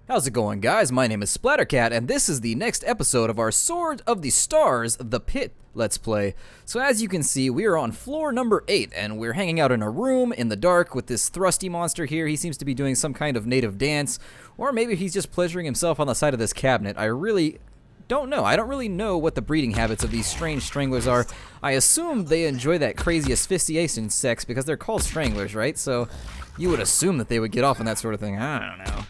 How's it going, guys? My name is Splattercat, and this is the next episode of our Sword of the Stars, The Pit Let's Play. So as you can see, we are on floor number 8, and we're hanging out in a room in the dark with this thrusty monster here. He seems to be doing some kind of native dance, or maybe he's just pleasuring himself on the side of this cabinet. I really don't know. I don't really know what the breeding habits of these strange stranglers are. I assume they enjoy that crazy asphyxiation sex because they're called stranglers, right? So you would assume that they would get off on that sort of thing. I don't know.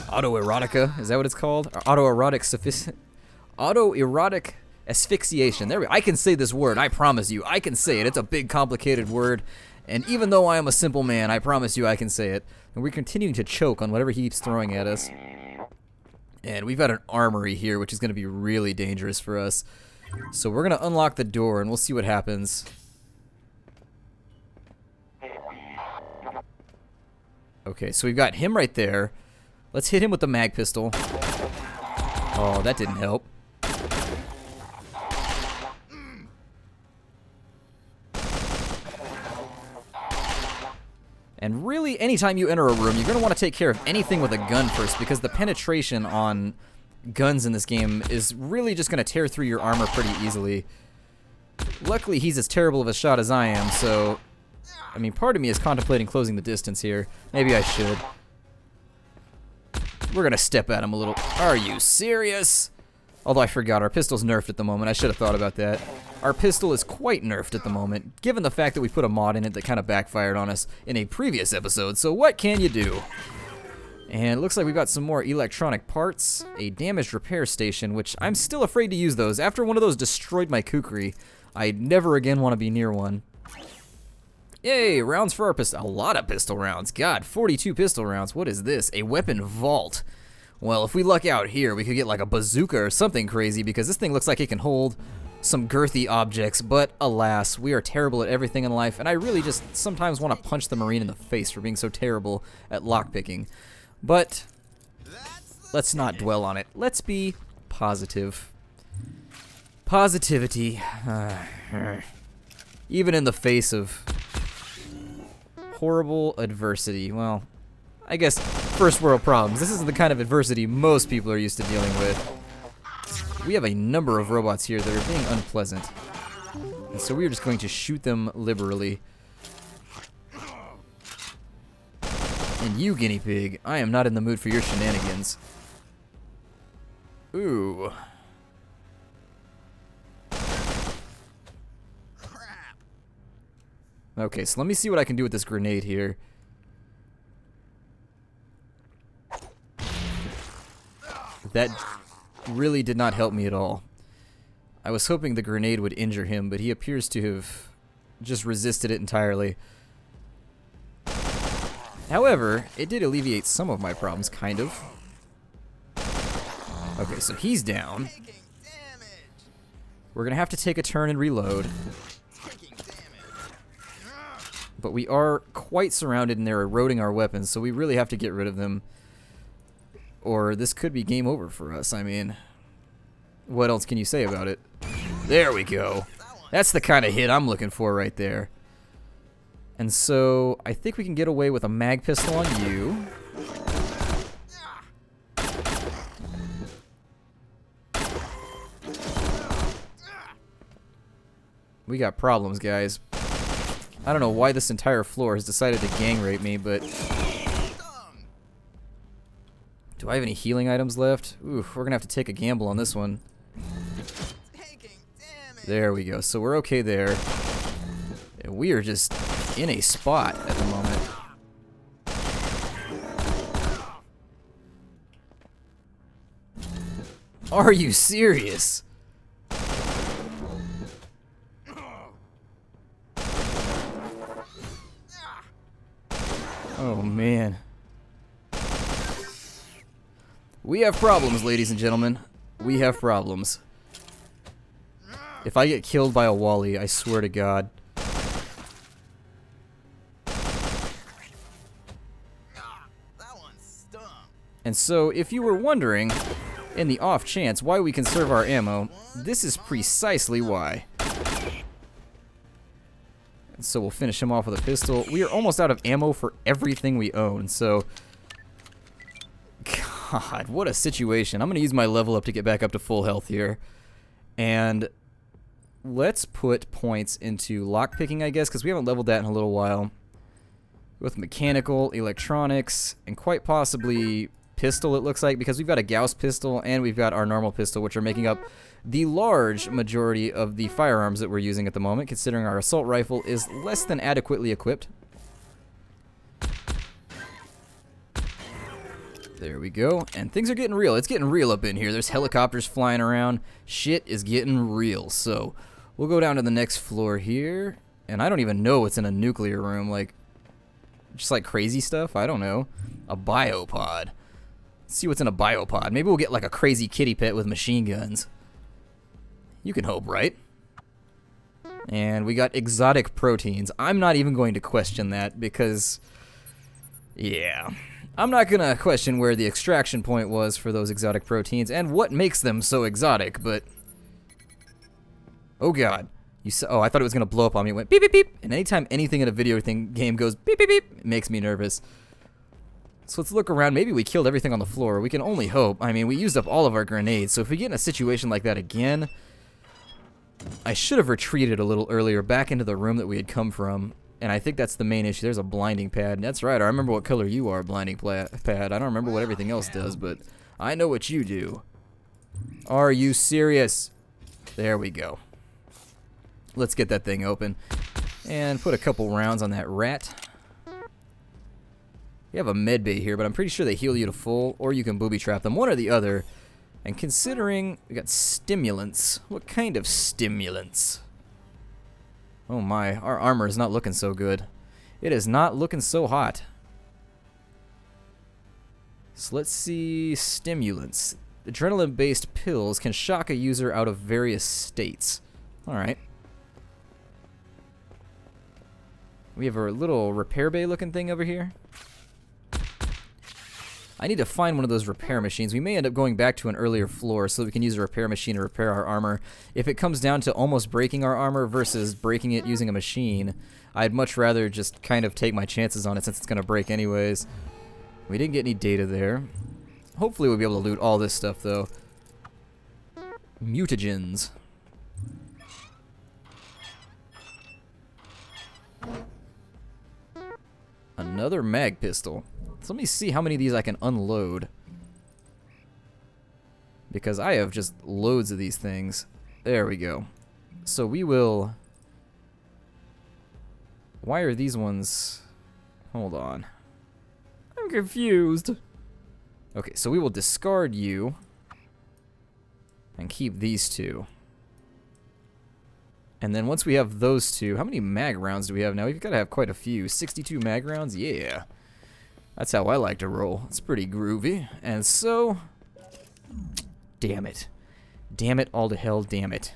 Autoerotica, is that what it's called? Autoerotic asphyxiation. There we go. I can say this word, I promise you. I can say it. It's a big, complicated word. And even though I am a simple man, I promise you I can say it. And we're continuing to choke on whatever he keeps throwing at us. And we've got an armory here, which is going to be really dangerous for us. So we're going to unlock the door, and we'll see what happens. Okay, so we've got him right there. Let's hit him with the mag pistol. Oh, that didn't help. And really, anytime you enter a room, you're going to want to take care of anything with a gun first, because the penetration on guns in this game is really just going to tear through your armor pretty easily. Luckily, he's as terrible of a shot as I am, so... I mean, part of me is contemplating closing the distance here. Maybe I should. We're gonna step at him a little. Are you serious? Although I forgot, our pistol's nerfed at the moment. I should have thought about that. Our pistol is quite nerfed at the moment, given the fact that we put a mod in it that kind of backfired on us in a previous episode. So what can you do? And it looks like we've got some more electronic parts, a damaged repair station, which I'm still afraid to use those. After one of those destroyed my kukri, I never again want to be near one. Yay, rounds for our pistol. A lot of pistol rounds. God, 42 pistol rounds. What is this? A weapon vault. Well, if we luck out here, we could get like a bazooka or something crazy, because this thing looks like it can hold some girthy objects, but alas, we are terrible at everything in life, and I really just sometimes want to punch the Marine in the face for being so terrible at lockpicking. But let's not dwell on it. Let's be positive. Positivity. Even in the face of horrible adversity. Well, I guess first world problems. This isn't the kind of adversity most people are used to dealing with. We have a number of robots here that are being unpleasant. And so we are just going to shoot them liberally. And you, guinea pig, I am not in the mood for your shenanigans. Ooh. Okay, so let me see what I can do with this grenade here. That really did not help me at all. I was hoping the grenade would injure him, but he appears to have just resisted it entirely. However, it did alleviate some of my problems, kind of. Okay, so he's down. We're gonna have to take a turn and reload. But we are quite surrounded and they're eroding our weapons, so we really have to get rid of them. Or this could be game over for us. I mean, what else can you say about it? There we go. That's the kind of hit I'm looking for right there. And so I think we can get away with a mag pistol on you. We got problems, guys. I don't know why this entire floor has decided to gang rape me, but... Do I have any healing items left? Oof, we're gonna have to take a gamble on this one. There we go, so we're okay there. And we are just in a spot at the moment. Are you serious? Oh, man. We have problems, ladies and gentlemen. We have problems. If I get killed by a Wally, I swear to God. And so, if you were wondering, in the off chance why we conserve our ammo, this is precisely why. And so we'll finish him off with a pistol. We are almost out of ammo for everything we own, so... God, what a situation. I'm going to use my level up to get back up to full health here. And let's put points into lockpicking, I guess, because we haven't leveled that in a little while. With mechanical, electronics, and quite possibly pistol, it looks like, because we've got a Gauss pistol and we've got our normal pistol, which are making up the large majority of the firearms that we're using at the moment, considering our assault rifle is less than adequately equipped. There we go, and things are getting real. It's getting real up in here. There's helicopters flying around. Shit is getting real. So we'll go down to the next floor here, and I don't even know what's in a nuclear room. Like, just like crazy stuff? I don't know. A biopod. Let's see what's in a biopod. Maybe we'll get like a crazy kitty pet with machine guns. You can hope, right? And we got exotic proteins. I'm not even going to question that because, yeah. I'm not going to question where the extraction point was for those exotic proteins and what makes them so exotic, but... Oh god. Oh, I thought it was going to blow up on me. It went beep, beep, beep. And anytime anything in a video game goes beep, beep, beep, it makes me nervous. So let's look around. Maybe we killed everything on the floor. We can only hope. I mean, we used up all of our grenades, so if we get in a situation like that again... I should have retreated a little earlier back into the room that we had come from, and I think that's the main issue. There's a blinding pad. That's right, I remember what color you are, blinding pad. I don't remember what everything else does, but I know what you do. Are you serious? There we go. Let's get that thing open and put a couple rounds on that rat. You have a med bay here, but I'm pretty sure they heal you to full, or you can booby trap them, one or the other. And considering we got stimulants, what kind of stimulants? Oh my, our armor is not looking so good. It is not looking so hot. So let's see, stimulants. Adrenaline-based pills can shock a user out of various states. Alright. We have a little repair bay looking thing over here. I need to find one of those repair machines. We may end up going back to an earlier floor so that we can use a repair machine to repair our armor. If it comes down to almost breaking our armor versus breaking it using a machine, I'd much rather just kind of take my chances on it since it's going to break anyways. We didn't get any data there. Hopefully we'll be able to loot all this stuff though. Mutagens. Another mag pistol. So let me see how many of these I can unload. Because I have just loads of these things. There we go. So we will... Why are these ones... Hold on. I'm confused. Okay, so we will discard you. And keep these two. And then once we have those two... How many mag rounds do we have now? We've got to have quite a few. 62 mag rounds? Yeah. That's how I like to roll. It's pretty groovy. And so... Damn it. Damn it all to hell, damn it.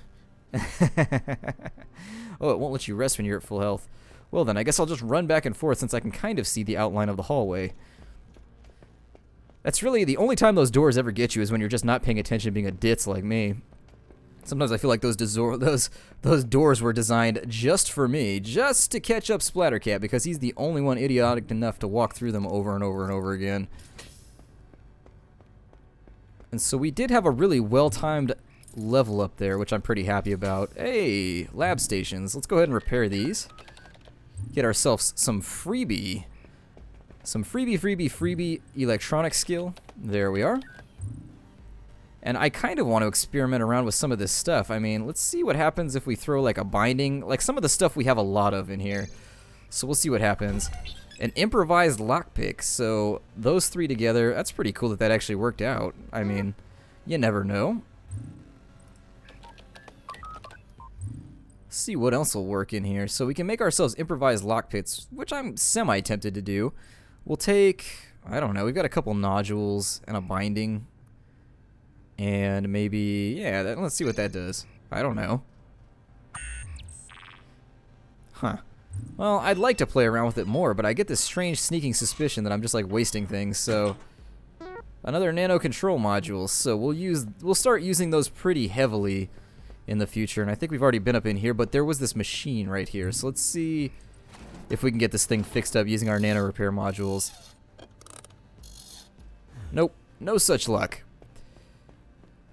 Oh, it won't let you rest when you're at full health. Well then, I guess I'll just run back and forth since I can kind of see the outline of the hallway. That's really the only time those doors ever get you is when you're just not paying attention being a ditz like me. Sometimes I feel like those doors were designed just for me, just to catch up Splattercat, because he's the only one idiotic enough to walk through them over and over and over again. And so we did have a really well-timed level up there, which I'm pretty happy about. Hey, lab stations. Let's go ahead and repair these. Get ourselves some freebie. Some freebie electronic skill. There we are. And I kind of want to experiment around with some of this stuff. I mean, let's see what happens if we throw like a binding. Like some of the stuff we have a lot of in here. So we'll see what happens. An improvised lockpick. So those three together, that's pretty cool that that actually worked out. I mean, you never know. Let's see what else will work in here. So we can make ourselves improvised lockpicks, which I'm semi-tempted to do. We'll take, I don't know, we've got a couple nodules and a binding. And maybe, yeah, let's see what that does. I don't know. Huh. Well, I'd like to play around with it more, but I get this strange sneaking suspicion that I'm just like wasting things, so... Another nano control module, so we'll start using those pretty heavily in the future, and I think we've already been up in here, but there was this machine right here, so let's see if we can get this thing fixed up using our nano repair modules. Nope. No such luck.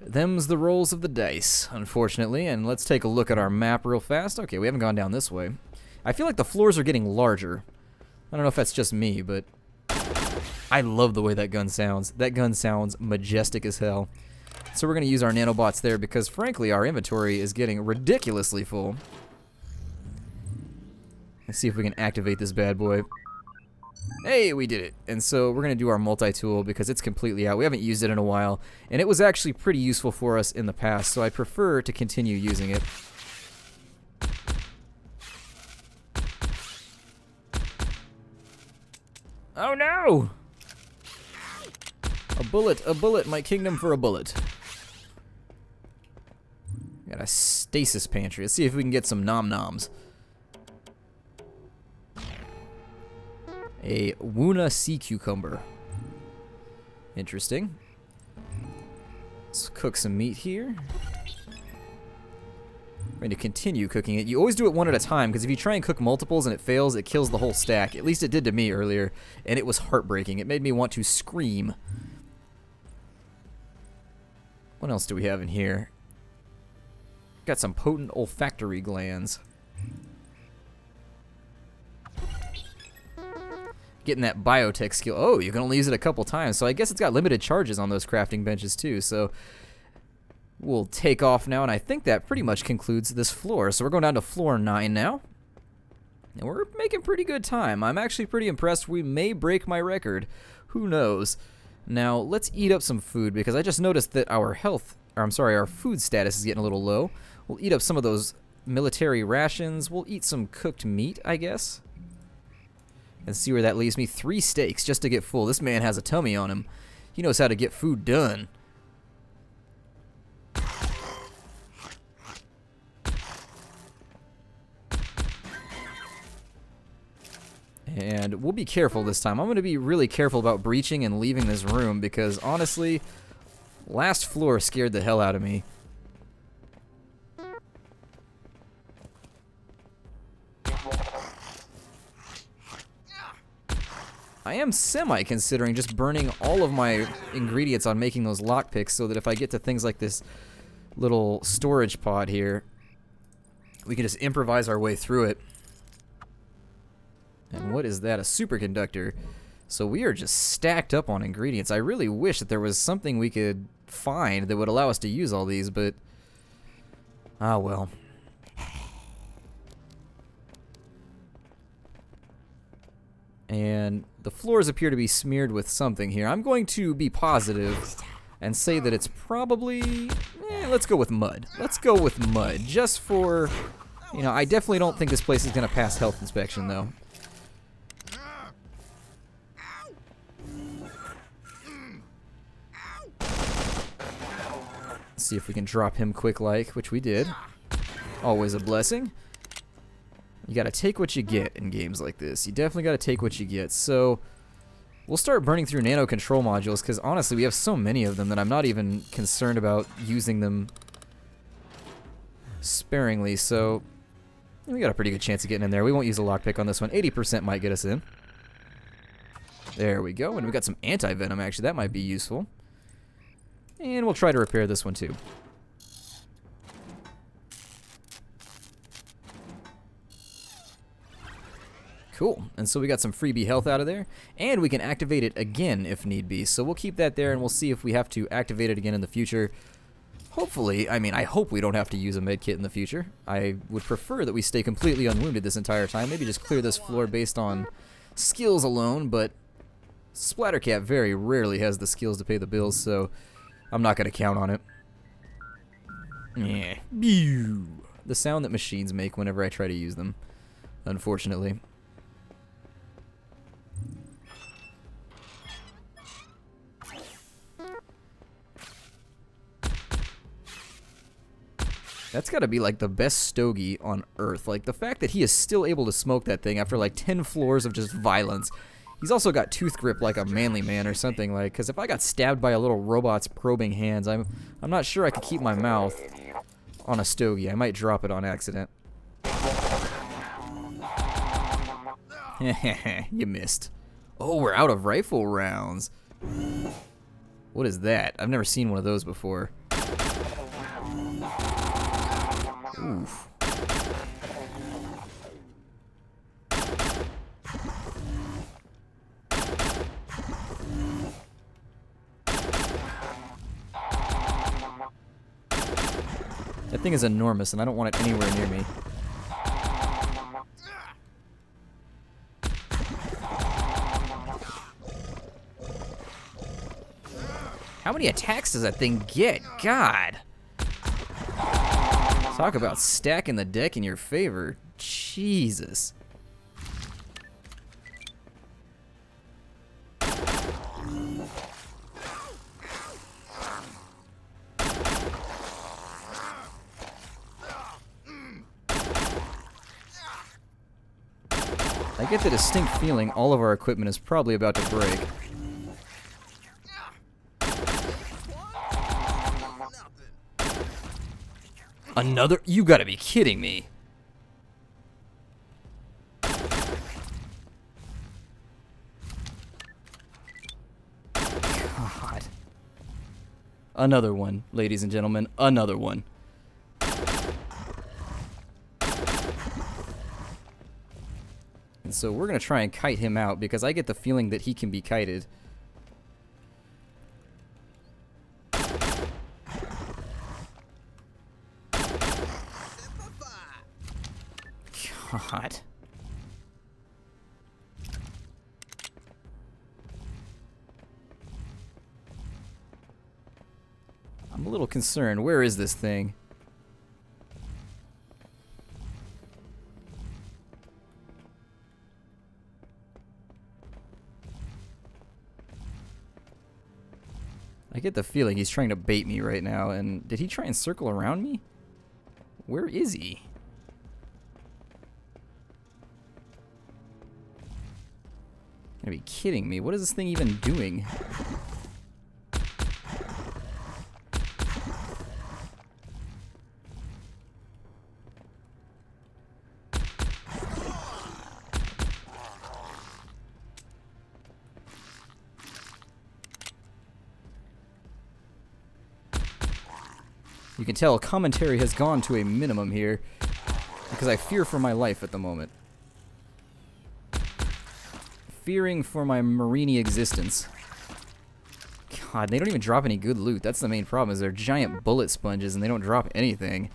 Them's the rolls of the dice, unfortunately. And let's take a look at our map real fast. Okay, we haven't gone down this way. I feel like the floors are getting larger. I don't know if that's just me, but I love the way that gun sounds. That gun sounds majestic as hell. So we're going to use our nanobots there because, frankly, our inventory is getting ridiculously full. Let's see if we can activate this bad boy. Hey, we did it. And so we're going to do our multi-tool because it's completely out. We haven't used it in a while, and it was actually pretty useful for us in the past, so I prefer to continue using it. Oh no! A bullet, my kingdom for a bullet. Got a stasis pantry. Let's see if we can get some nom-noms. A Wuna sea cucumber. Interesting. Let's cook some meat here. We're going to continue cooking it. You always do it one at a time, because if you try and cook multiples and it fails, it kills the whole stack. At least it did to me earlier, and it was heartbreaking. It made me want to scream. What else do we have in here? Got some potent olfactory glands. Getting that biotech skill. Oh, you can only use it a couple times, so I guess it's got limited charges on those crafting benches too, so we'll take off now, and I think that pretty much concludes this floor. So we're going down to floor 9 now, and we're making pretty good time. I'm actually pretty impressed. We may break my record. Who knows? Now, let's eat up some food, because I just noticed that our our food status is getting a little low. We'll eat up some of those military rations. We'll eat some cooked meat, I guess. And see where that leaves me. 3 steaks just to get full. This man has a tummy on him. He knows how to get food done. And we'll be careful this time. I'm going to be really careful about breaching and leaving this room because, honestly, last floor scared the hell out of me. I am semi-considering just burning all of my ingredients on making those lockpicks so that if I get to things like this little storage pod here, we can just improvise our way through it. And what is that? A superconductor. So we are just stacked up on ingredients. I really wish that there was something we could find that would allow us to use all these, but ah well. And the floors appear to be smeared with something here. I'm going to be positive and say that it's probably, let's go with mud. Let's go with mud, just for, you know, I definitely don't think this place is going to pass health inspection, though. Let's see if we can drop him quick-like, which we did. Always a blessing. You gotta take what you get in games like this. You definitely gotta take what you get. So we'll start burning through nano control modules because honestly we have so many of them that I'm not even concerned about using them sparingly. So we got a pretty good chance of getting in there. We won't use a lockpick on this one. 80% might get us in. There we go. And we got some anti-venom actually. That might be useful. And we'll try to repair this one too. Cool, and so we got some freebie health out of there, and we can activate it again if need be. So we'll keep that there, and we'll see if we have to activate it again in the future. Hopefully, I mean, I hope we don't have to use a med kit in the future. I would prefer that we stay completely unwounded this entire time. Maybe just clear this floor based on skills alone, but Splattercat very rarely has the skills to pay the bills, so I'm not going to count on it. Yeah. The sound that machines make whenever I try to use them, unfortunately. That's gotta be like the best stogie on Earth. Like the fact that he is still able to smoke that thing after like 10 floors of just violence. He's also got tooth grip like a manly man or something, like, because if I got stabbed by a little robot's probing hands, I'm not sure I could keep my mouth on a stogie. I might drop it on accident. You missed. Oh, we're out of rifle rounds. What is that? I've never seen one of those before. Oof. That thing is enormous, and I don't want it anywhere near me. How many attacks does that thing get? God! Talk about stacking the deck in your favor. Jesus. I get the distinct feeling all of our equipment is probably about to break. Another? You gotta be kidding me. God. Another one, ladies and gentlemen. Another one. And so we're gonna try and kite him out because I get the feeling that he can be kited. God. I'm a little concerned. Where is this thing? I get the feeling he's trying to bait me right now. And did he try and circle around me? Where is he? You gotta be kidding me. What is this thing even doing? You can tell commentary has gone to a minimum here because I fear for my life at the moment. Fearing for my Marini existence. God, they don't even drop any good loot. That's the main problem, is they're giant bullet sponges and they don't drop anything.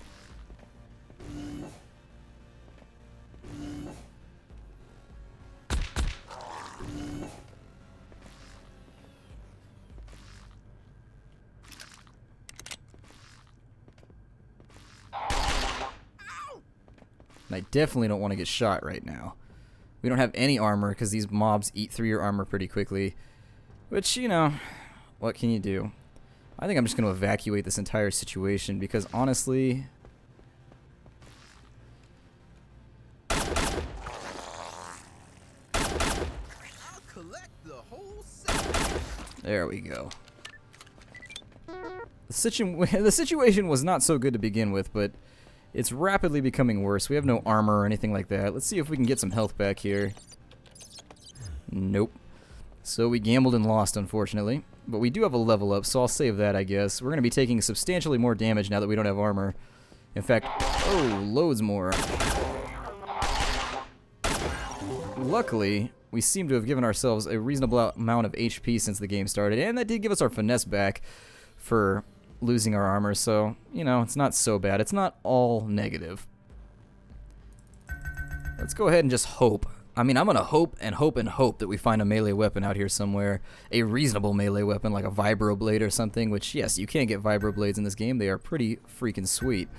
And I definitely don't want to get shot right now. We don't have any armor because these mobs eat through your armor pretty quickly. Which, you know, what can you do? I think I'm just going to evacuate this entire situation because honestly... There we go. The situation was not so good to begin with, but it's rapidly becoming worse. We have no armor or anything like that. Let's see if we can get some health back here. Nope. So we gambled and lost, unfortunately. But we do have a level up, so I'll save that, I guess. We're going to be taking substantially more damage now that we don't have armor. In fact, oh, loads more. Luckily, we seem to have given ourselves a reasonable amount of HP since the game started, and that did give us our finesse back for losing our armor, so, you know, it's not so bad. It's not all negative. Let's go ahead and just hope. I mean, I'm gonna hope and hope and hope that we find a melee weapon out here somewhere. A reasonable melee weapon like a vibroblade or something, which, yes, you can get vibroblades in this game. They are pretty freaking sweet.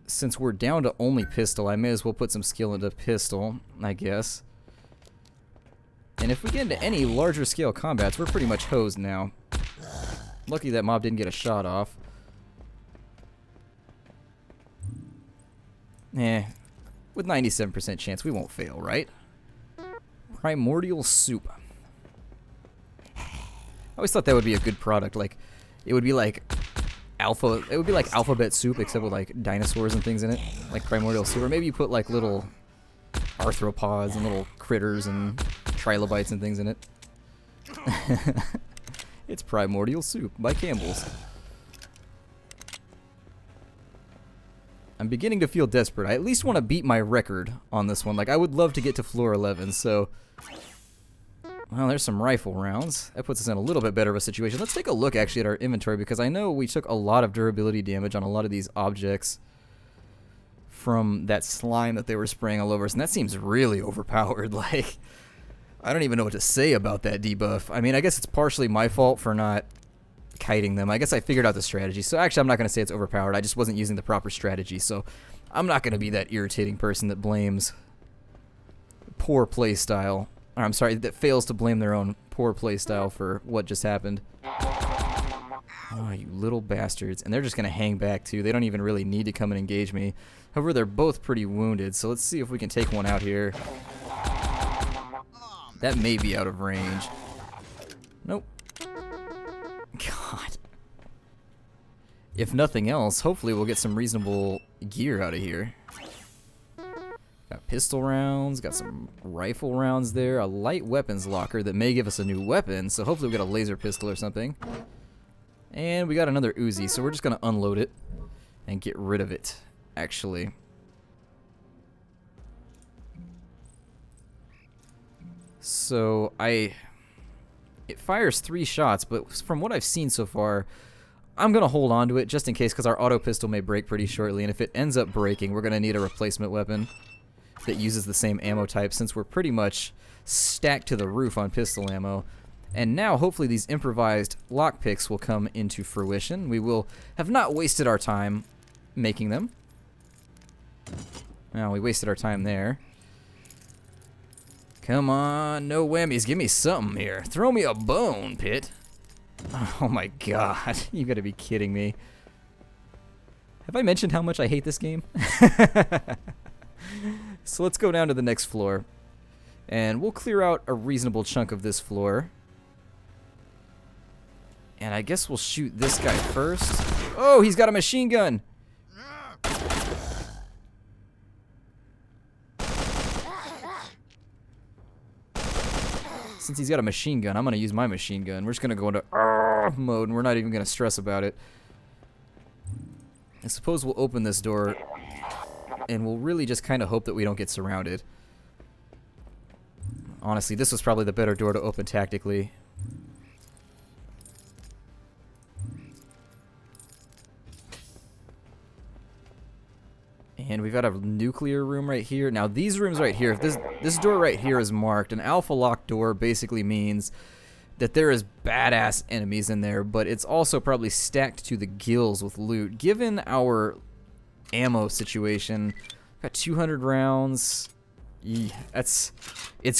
Since we're down to only pistol, I may as well put some skill into pistol, I guess. And if we get into any larger scale combats, we're pretty much hosed now. Lucky that mob didn't get a shot off. With 97% chance, we won't fail, right? Primordial soup. I always thought that would be a good product. Like, it would be like alphabet soup, except with like dinosaurs and things in it, like primordial soup. Or maybe you put like little arthropods and little critters and trilobites and things in it. It's Primordial Soup by Campbell's. I'm beginning to feel desperate. I at least want to beat my record on this one. Like, I would love to get to floor 11, so... Well, there's some rifle rounds. That puts us in a little bit better of a situation. Let's take a look, actually, at our inventory, because I know we took a lot of durability damage on a lot of these objects from that slime that they were spraying all over us, and that seems really overpowered. Like, I don't even know what to say about that debuff. I mean, I guess it's partially my fault for not kiting them. I guess I figured out the strategy. So actually, I'm not going to say it's overpowered. I just wasn't using the proper strategy. So I'm not going to be that irritating person that blames poor playstyle. Or I'm sorry, that fails to blame their own poor playstyle for what just happened. Oh, you little bastards. And they're just going to hang back too. They don't even really need to come and engage me. However, they're both pretty wounded. So let's see if we can take one out here. That may be out of range. Nope. God. If nothing else, hopefully we'll get some reasonable gear out of here. Got pistol rounds, got some rifle rounds there, a light weapons locker that may give us a new weapon, so hopefully we get a laser pistol or something. And we got another Uzi, so we're just going to unload it and get rid of it, actually. So it fires 3 shots, but from what I've seen so far, I'm going to hold on to it just in case, because our auto pistol may break pretty shortly, and if it ends up breaking, we're going to need a replacement weapon that uses the same ammo type, since we're pretty much stacked to the roof on pistol ammo. And now, hopefully, these improvised lockpicks will come into fruition. We will have not wasted our time making them. Well, we wasted our time there. Come on, no whammies. Give me something here. Throw me a bone, Pit. Oh my god. You gotta be kidding me. Have I mentioned how much I hate this game? So let's go down to the next floor. And we'll clear out a reasonable chunk of this floor. And I guess we'll shoot this guy first. Oh, he's got a machine gun! Since he's got a machine gun, I'm going to use my machine gun. We're just going to go into mode, and we're not even going to stress about it. I suppose we'll open this door, and we'll really just kind of hope that we don't get surrounded. Honestly, this was probably the better door to open tactically. And we've got a nuclear room right here. Now these rooms right here, if this door right here is marked, an alpha lock door basically means that there is badass enemies in there, but it's also probably stacked to the gills with loot. Given our ammo situation, got 200 rounds. It's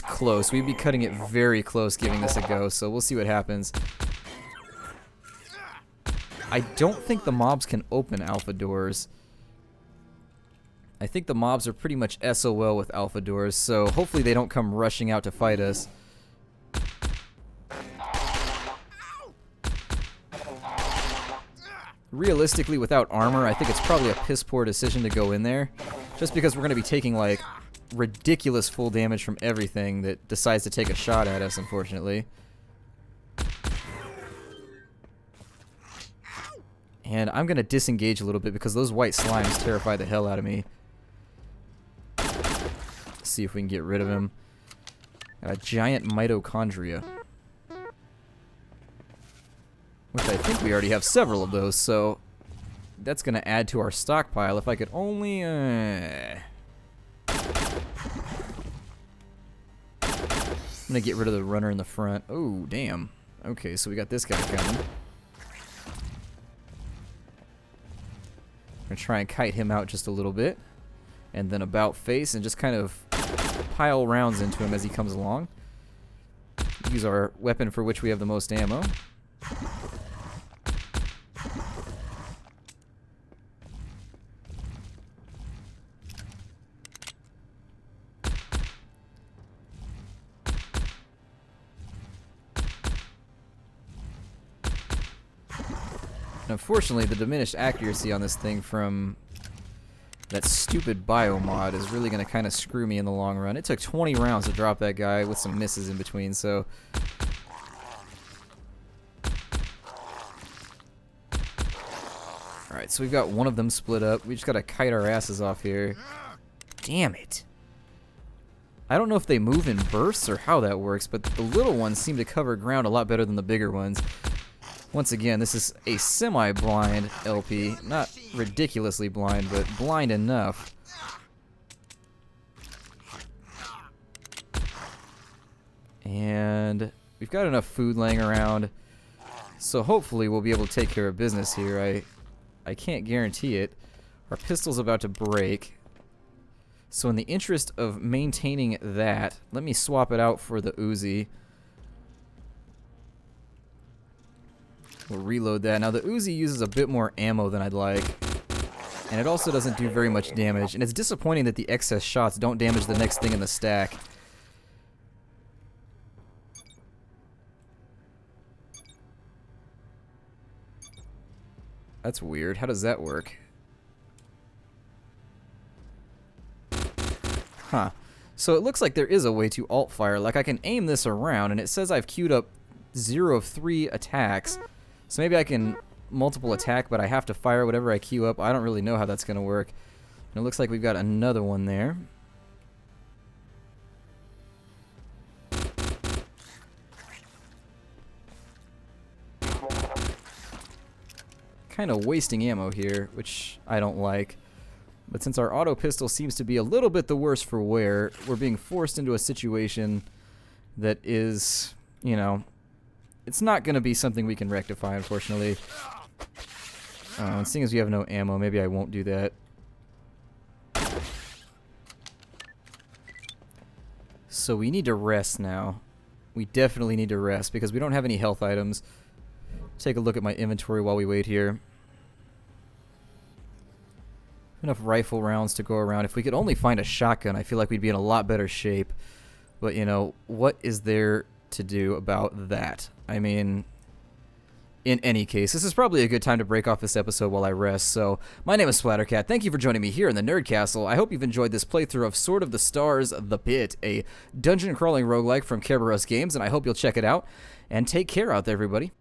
close. We'd be cutting it very close giving this a go, so we'll see what happens. I don't think the mobs can open alpha doors. I think the mobs are pretty much SOL with alpha doors, so hopefully they don't come rushing out to fight us. Realistically, without armor, I think it's probably a piss poor decision to go in there, just because we're going to be taking like ridiculous full damage from everything that decides to take a shot at us, unfortunately. And I'm going to disengage a little bit because those white slimes terrify the hell out of me. See if we can get rid of him. Got a giant mitochondria, which I think we already have several of those, so that's going to add to our stockpile. If I could only... I'm going to get rid of the runner in the front. Oh, damn. Okay, so we got this guy coming. I'm going to try and kite him out just a little bit. And then about face and just kind of pile rounds into him as he comes along. Use our weapon for which we have the most ammo. And unfortunately, the diminished accuracy on this thing from that stupid biomod is really going to kind of screw me in the long run. It took 20 rounds to drop that guy with some misses in between, so Alright, so we've got one of them split up. We just gotta kite our asses off here. Damn it. I don't know if they move in bursts or how that works, but the little ones seem to cover ground a lot better than the bigger ones. Once again, this is a semi-blind LP. Not ridiculously blind, but blind enough. And we've got enough food laying around, so hopefully we'll be able to take care of business here. I can't guarantee it. Our pistol's about to break. So in the interest of maintaining that, let me swap it out for the Uzi. We'll reload that. Now the Uzi uses a bit more ammo than I'd like. And it also doesn't do very much damage. And it's disappointing that the excess shots don't damage the next thing in the stack. That's weird. How does that work? Huh. So it looks like there is a way to alt fire. Like I can aim this around and it says I've queued up 0 of 3 attacks. So maybe I can multiple attack, but I have to fire whatever I queue up. I don't really know how that's going to work. And it looks like we've got another one there. Kind of wasting ammo here, which I don't like. But since our auto pistol seems to be a little bit the worse for wear, we're being forced into a situation that is, you know, it's not going to be something we can rectify, unfortunately. And seeing as we have no ammo, maybe I won't do that. So we need to rest now. We definitely need to rest because we don't have any health items. Take a look at my inventory while we wait here. Enough rifle rounds to go around. If we could only find a shotgun, I feel like we'd be in a lot better shape. But, you know, what is there to do about that? I mean, in any case, this is probably a good time to break off this episode while I rest. So, my name is Splattercat. Thank you for joining me here in the Nerd Castle. I hope you've enjoyed this playthrough of Sword of the Stars, The Pit, a dungeon crawling roguelike from Kerberos Games, and I hope you'll check it out. And take care out there, everybody.